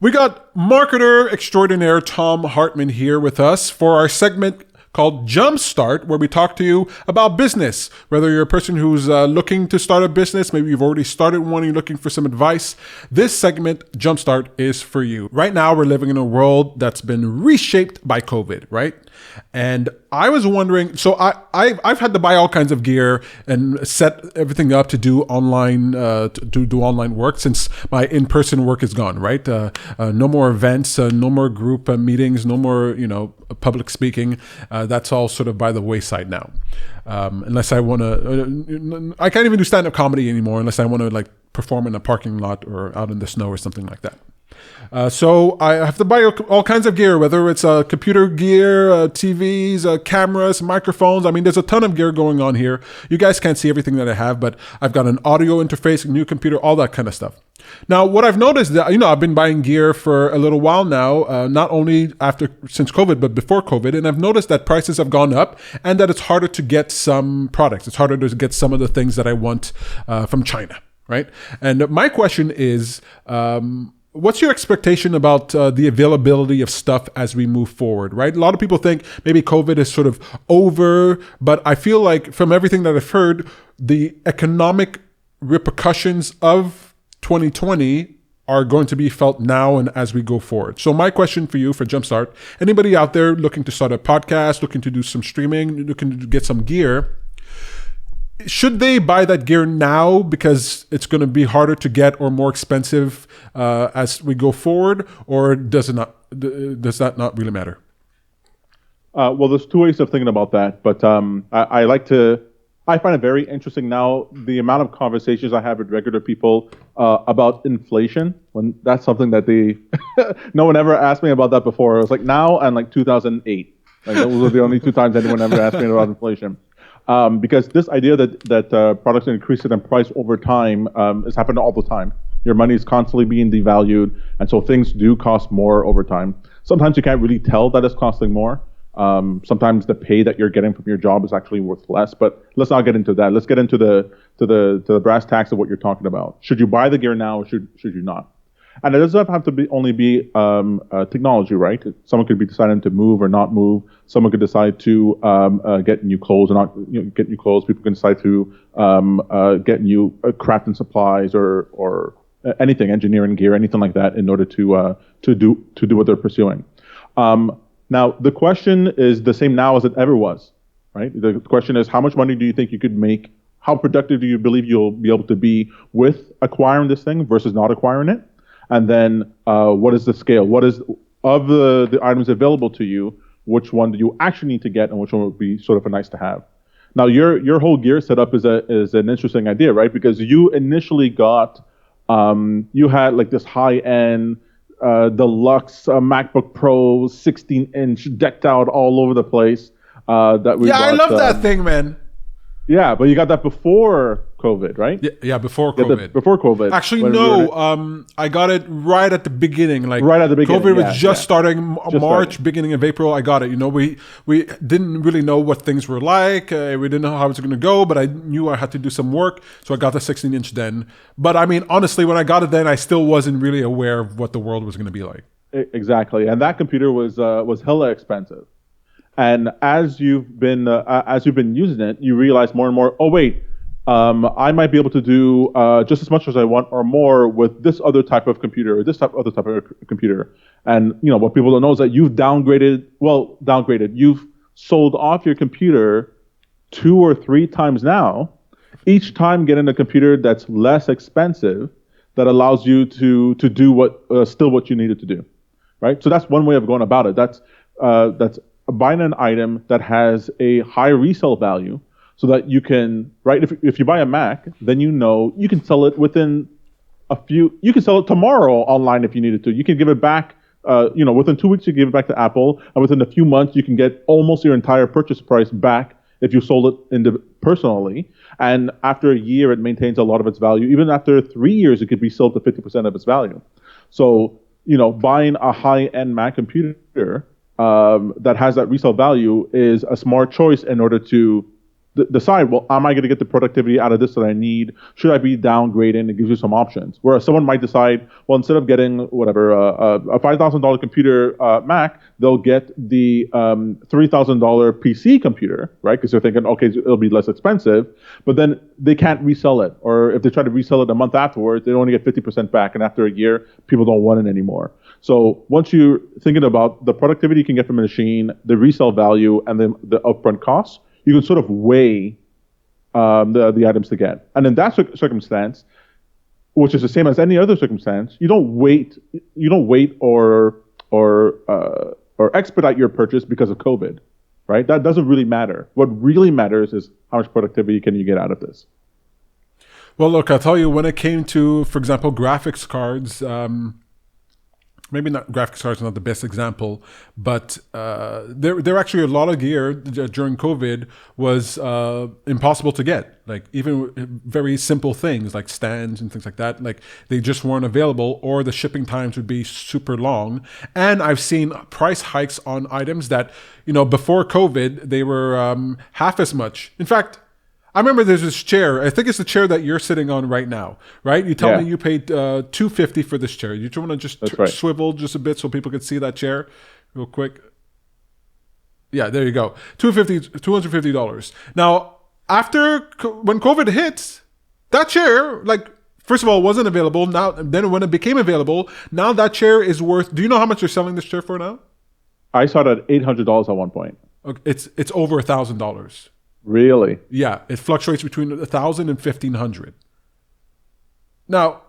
We got marketer extraordinaire Tom Hartman here with us for our segment called Jumpstart, where we talk to you about business. Whether you're a person who's looking to start a business, maybe you've already started one, you're looking for some advice, this segment, Jumpstart, is for you. Right now, we're living in a world that's been reshaped by COVID, right? And I was wondering, so I've had to buy all kinds of gear and set everything up to do online do online work since my in-person work is gone, right? No more events, no more group meetings, no more public speaking. That's all sort of by the wayside now. Unless I want to, I can't even do stand-up comedy anymore unless I want to like perform in a parking lot or out in the snow or something like that. So I have to buy all kinds of gear, whether it's computer gear, TVs, cameras, microphones. I mean, there's a ton of gear going on here. You guys can't see everything that I have, but I've got an audio interface, a new computer, all that kind of stuff. Now, what I've noticed that, I've been buying gear for a little while now, not only since COVID, but before COVID. And I've noticed that prices have gone up and that it's harder to get some products. It's harder to get some of the things that I want from China, right? And my question is, what's your expectation about the availability of stuff as we move forward, right? A lot of people think maybe COVID is sort of over, but I feel like from everything that I've heard, the economic repercussions of 2020 are going to be felt now and as we go forward. So my question for you for Jumpstart, anybody out there looking to start a podcast, looking to do some streaming, looking to get some gear, should they buy that gear now because it's going to be harder to get or more expensive as we go forward, or does that not really matter? Well, there's two ways of thinking about that, but I find it very interesting now the amount of conversations I have with regular people about inflation. When that's something that no one ever asked me about that before. It was like now and like 2008. Like those were the only two times anyone ever asked me about inflation. Because this idea that products are increasing in price over time is happening all the time. Your money is constantly being devalued, and so things do cost more over time. Sometimes you can't really tell that it's costing more. Sometimes the pay that you're getting from your job is actually worth less. But let's not get into that. Let's get into the brass tacks of what you're talking about. Should you buy the gear now, or should you not? And it doesn't have to only be technology, right? Someone could be deciding to move or not move. Someone could decide to get new clothes or not get new clothes. People can decide to get new crafting supplies or anything, engineering gear, anything like that, in order to do what they're pursuing. Now, the question is the same now as it ever was, right? The question is, how much money do you think you could make? How productive do you believe you'll be able to be with acquiring this thing versus not acquiring it? And then what is the scale? What is, of the items available to you, which one do you actually need to get and which one would be sort of a nice to have? Now, your whole gear setup is an interesting idea, right? Because you initially got, you had like this high-end, deluxe MacBook Pro 16-inch decked out all over the place. That we I love that thing, man. Yeah, but you got that before COVID, right? Yeah, before COVID. Before COVID. Actually, no. I got it right at the beginning. Like right at the beginning. COVID was just starting March, beginning of April. I got it. We didn't really know what things were like. We didn't know how it was going to go, but I knew I had to do some work, so I got the 16-inch then. But I mean, honestly, when I got it then, I still wasn't really aware of what the world was going to be like. Exactly, and that computer was hella expensive. And as you've been using it, you realize more and more, oh wait, I might be able to do just as much as I want or more with this other type of computer or this other type of computer. And what people don't know is that you've downgraded. You've sold off your computer 2 or 3 times now. Each time getting a computer that's less expensive that allows you to do what you needed to do, right? So that's one way of going about it. That's buying an item that has a high resale value so that you can, right, if you buy a Mac, then you can sell it within you can sell it tomorrow online if you needed to. You can give it back, within 2 weeks you give it back to Apple, and within a few months you can get almost your entire purchase price back if you sold it personally. And after a year, it maintains a lot of its value. Even after 3 years, it could be sold to 50% of its value. So, buying a high-end Mac computer that has that resale value is a smart choice in order to decide, well, am I going to get the productivity out of this that I need? Should I be downgrading? It gives you some options. Whereas someone might decide, well, instead of getting whatever a $5,000 computer Mac, they'll get the $3,000 PC computer, right? Because they're thinking, okay, it'll be less expensive, but then they can't resell it, or if they try to resell it a month afterwards, they only get 50% back, and after a year, people don't want it anymore. So once you're thinking about the productivity you can get from a machine, the resale value, and then the upfront costs, you can sort of weigh the items to get. And in that circumstance, which is the same as any other circumstance, you don't wait or expedite your purchase because of COVID, right? That doesn't really matter. What really matters is how much productivity can you get out of this. Well, look, I'll tell you, when it came to, for example, graphics cards, maybe not graphics cards, not the best example, but there actually a lot of gear during COVID was impossible to get. Like even very simple things like stands and things like that, like they just weren't available, or the shipping times would be super long. And I've seen price hikes on items that, before COVID, they were half as much. In fact, I remember there's this chair. I think it's the chair that you're sitting on right now, right? You tell me you paid $250 for this chair. You want to just swivel just a bit so people can see that chair real quick? Yeah, there you go. $250. Now, when COVID hit, that chair, first of all, wasn't available. Now, then when it became available, now that chair is worth. Do you know how much they're selling this chair for now? I saw it at $800 at one point. Okay, it's over $1,000. Really? Yeah, it fluctuates between $1,000 and $1,500. Now,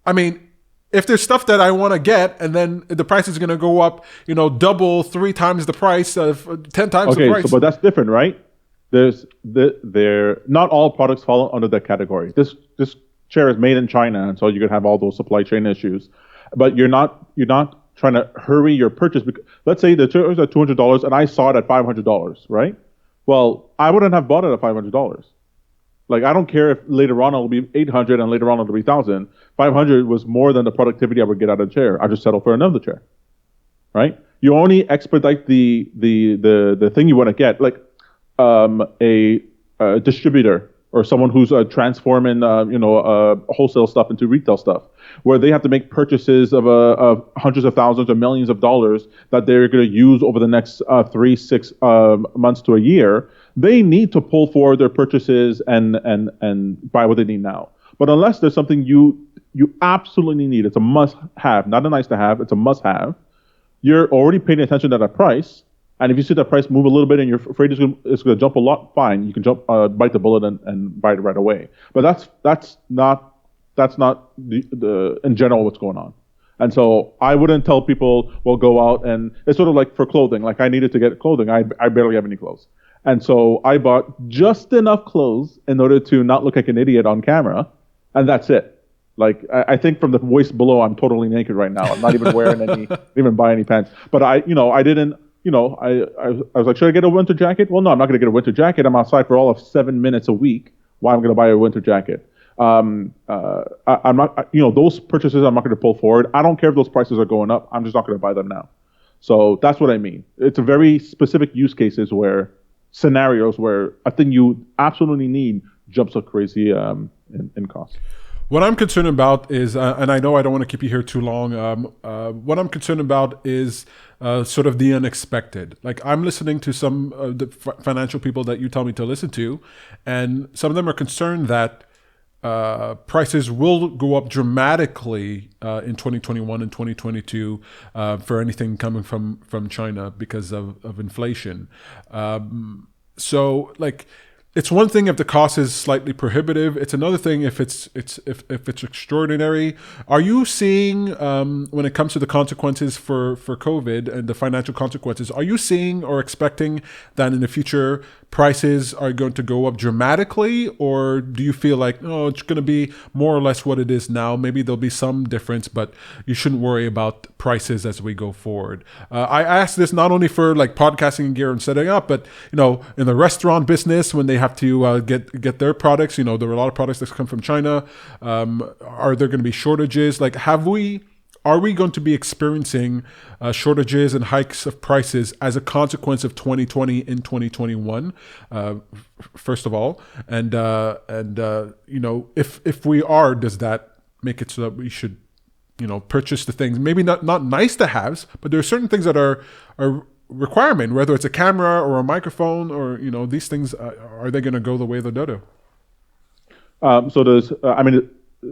I mean, if there's stuff that I want to get, and then the price is going to go up, double, 3 times the price, of 10 times the price. Okay, but that's different, right? Not all products fall under that category. This chair is made in China, and so you could have all those supply chain issues. But you're not trying to hurry your purchase. Because, let's say the chair is at $200, and I saw it at $500, right? Well, I wouldn't have bought it at $500. I don't care if later on it'll be $800 and later on it'll be $1,000. $500 was more than the productivity I would get out of the chair. I just settle for another chair, right? You only expedite the thing you want to get, like a distributor or someone who's transforming wholesale stuff into retail stuff, where they have to make purchases of hundreds of thousands or millions of dollars that they're going to use over the next 3-6 months to a year. They need to pull forward their purchases and buy what they need now. But unless there's something you absolutely need, it's a must-have, not a nice-to-have, it's a must-have. You're already paying attention to that price. And if you see that price move a little bit and you're afraid it's going to jump a lot, fine. You can bite the bullet and buy it right away. But that's not the in general what's going on. And so I wouldn't tell people, well, go out, and it's sort of like for clothing. Like I needed to get clothing. I barely have any clothes. And so I bought just enough clothes in order to not look like an idiot on camera. And that's it. Like I think from the waist below, I'm totally naked right now. I'm not even wearing even buy any pants. But I didn't. I was like, should I get a winter jacket? Well, no, I'm not going to get a winter jacket. I'm outside for all of 7 minutes a week. Why am I going to buy a winter jacket? I'm not, those purchases I'm not going to pull forward. I don't care if those prices are going up. I'm just not going to buy them now. So that's what I mean. It's a very specific scenarios where a thing you absolutely need jumps up crazy in cost. What I'm concerned about is, and I know I don't want to keep you here too long, what I'm concerned about is sort of the unexpected. Like I'm listening to some of the financial people that you tell me to listen to, and some of them are concerned that prices will go up dramatically in 2021 and 2022 for anything coming from China because of inflation. So like, it's one thing if the cost is slightly prohibitive. It's another thing if it's extraordinary. Are you seeing when it comes to the consequences for COVID and the financial consequences? Are you seeing or expecting that in the future prices are going to go up dramatically, or do you feel like it's going to be more or less what it is now? Maybe there'll be some difference, but you shouldn't worry about prices as we go forward. I ask this not only for like podcasting gear and setting up, but in the restaurant business when they have to get their products. There are a lot of products that come from China. Are there going to be shortages? Like, are we going to be experiencing shortages and hikes of prices as a consequence of 2020 in 2021? First of all, and if we are, does that make it so that we should, purchase the things, maybe not nice to haves, but there are certain things that are requirement, whether it's a camera or a microphone or, these things, are they going to go the way of the dodo? So there's,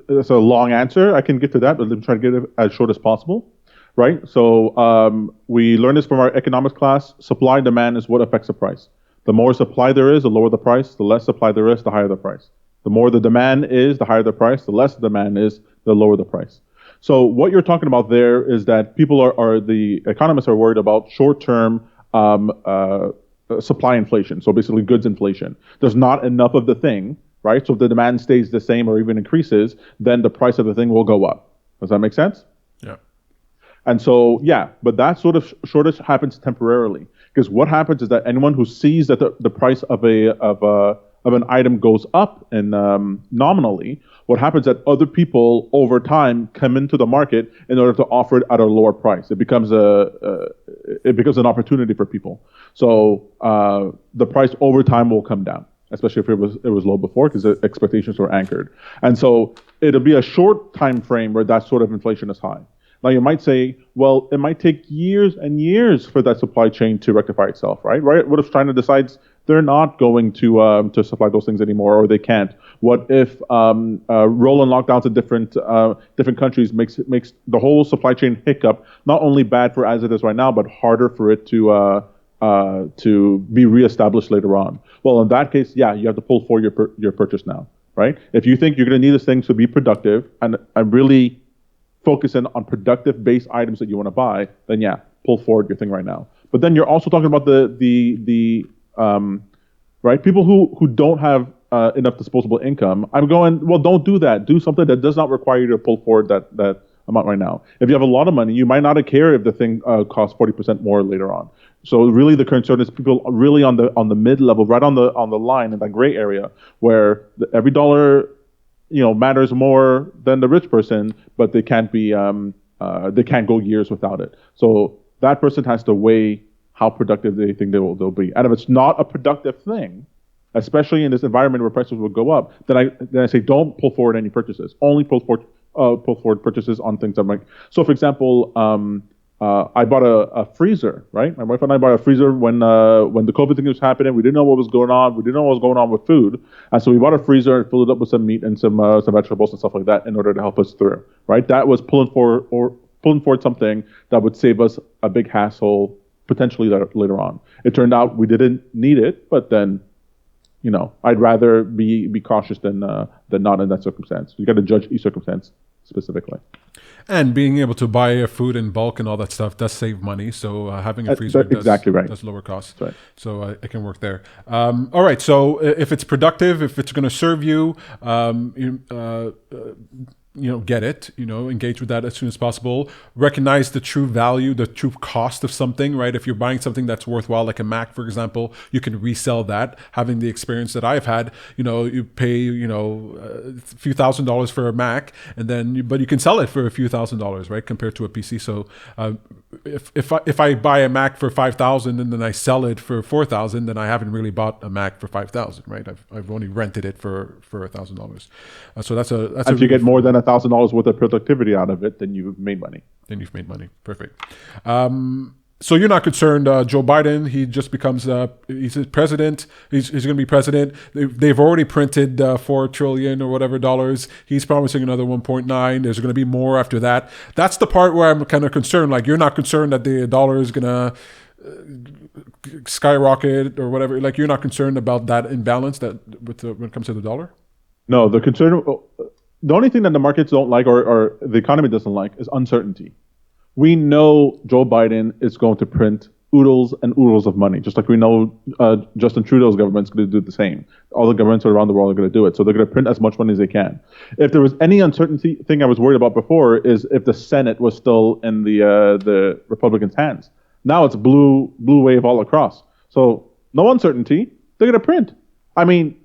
it's a long answer. I can get to that, but let me try to get it as short as possible, right? So we learned this from our economics class. Supply and demand is what affects the price. The more supply there is, the lower the price. The less supply there is, the higher the price. The more the demand is, the higher the price. The less the demand is, the lower the price. So what you're talking about there is that people the economists are worried about short-term supply inflation. So basically goods inflation. There's not enough of the thing, right? So if the demand stays the same or even increases, then the price of the thing will go up. Does that make sense? Yeah. And so, but that sort of shortage happens temporarily, because what happens is that anyone who sees that the price of an item goes up and nominally, what happens is that other people over time come into the market in order to offer it at a lower price. It becomes an opportunity for people. So the price over time will come down, especially if it was low before, because the expectations were anchored. And so it'll be a short time frame where that sort of inflation is high. Now you might say, well, it might take years and years for that supply chain to rectify itself, right? What if China decides they're not going to supply those things anymore, or they can't? What if rolling lockdowns in different countries makes the whole supply chain hiccup not only bad for as it is right now, but harder for it to be reestablished later on? Well, in that case, you have to pull forward your purchase now, right? If you think you're going to need this thing to be productive and really focus in on productive-based items that you want to buy, then pull forward your thing right now. But then you're also talking about the right, people who don't have enough disposable income. I'm going, well, don't do that. Do something that does not require you to pull forward that amount right now. If you have a lot of money, you might not care if the thing costs 40% more later on. So really, the concern is people really on the mid level, right on the line in that gray area, where every dollar matters more than the rich person, but they can't go years without it. So that person has to weigh how productive they think they'll be. And if it's not a productive thing, especially in this environment where prices will go up, then I say don't pull forward any purchases. Only pull forward purchases on things that might. So for example, I bought a freezer, right? My wife and I bought a freezer when the COVID thing was happening. We didn't know what was going on. We didn't know what was going on with food. And so we bought a freezer and filled it up with some meat and some vegetables and stuff like that in order to help us through, right? That was pulling forward something that would save us a big hassle potentially later on. It turned out we didn't need it, but then, I'd rather be cautious than not in that circumstance. You got to judge each circumstance specifically. And being able to buy food in bulk and all that stuff does save money. So having a freezer does lower costs. Right. So it can work there. All right. So if it's productive, if it's going to serve you, get it, engage with that as soon as possible. Recognize the true value, the true cost of something, right? If you're buying something that's worthwhile, like a Mac, for example, you can resell that. Having the experience that I've had, you pay, a few $1,000s for a Mac, and then, but you can sell it for a few $1,000s, right? Compared to a PC. So if I buy a Mac for $5,000 and then I sell it for $4,000, then I haven't really bought a Mac for $5,000, right? I've only rented it for $1,000. So that's if you get more than $1,000 worth of productivity out of it, then you've made money. Perfect. So you're not concerned, Joe Biden, he just becomes, he's a president, he's going to be president. They've already printed $4 trillion or whatever dollars. He's promising another 1.9. There's going to be more after that. That's the part where I'm kind of concerned. Like, you're not concerned that the dollar is going to skyrocket or whatever. Like, you're not concerned about that imbalance when it comes to the dollar? No, the only thing that the markets don't like or the economy doesn't like is uncertainty. We know Joe Biden is going to print oodles and oodles of money, just like we know Justin Trudeau's government's going to do the same. All the governments around the world are going to do it. So they're going to print as much money as they can. If there was any uncertainty thing I was worried about before is if the Senate was still in the Republicans' hands. Now it's blue wave all across. So no uncertainty. They're going to print. I mean,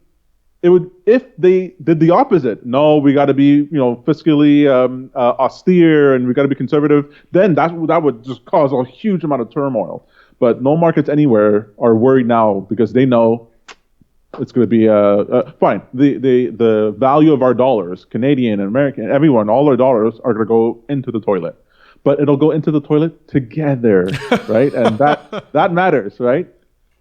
it would, if they did the opposite. No, we got to be, fiscally austere, and we got to be conservative. Then that would just cause a huge amount of turmoil. But no markets anywhere are worried now because they know it's going to be fine. The value of our dollars, Canadian and American, everyone, all our dollars are going to go into the toilet. But it'll go into the toilet together, right? And that matters, right?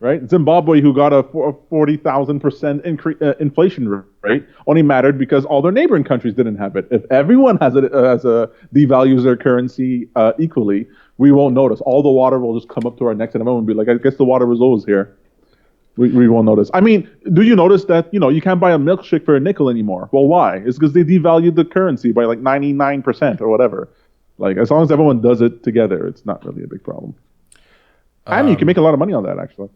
Right? Zimbabwe, who got a 40,000% inflation rate, only mattered because all their neighboring countries didn't have it. If everyone devalues their currency equally, we won't notice. All the water will just come up to our necks, and everyone will be like, "I guess the water was always here." We won't notice. I mean, do you notice that you can't buy a milkshake for a nickel anymore? Well, why? It's because they devalued the currency by like 99% or whatever. Like, as long as everyone does it together, it's not really a big problem. And you can make a lot of money on that, actually.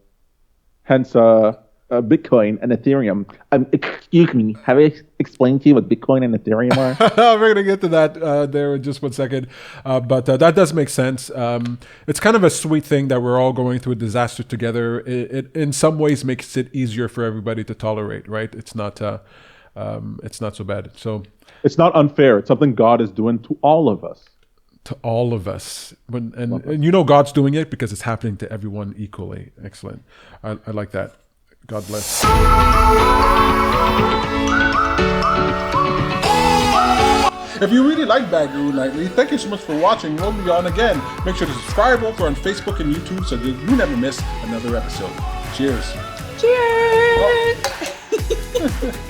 Hence, Bitcoin and Ethereum. Excuse me, have I explained to you what Bitcoin and Ethereum are? We're going to get to that there in just 1 second. But that does make sense. It's kind of a sweet thing that we're all going through a disaster together. It in some ways makes it easier for everybody to tolerate, right? It's not so bad. So it's not unfair. It's something God is doing to all of us. To all of us. And God's doing it because it's happening to everyone equally. Excellent. I like that. God bless. If you really like Bad Guru Nightly, thank you so much for watching. We'll be on again. Make sure to subscribe over on Facebook and YouTube so that you never miss another episode. Cheers. Cheers. Oh.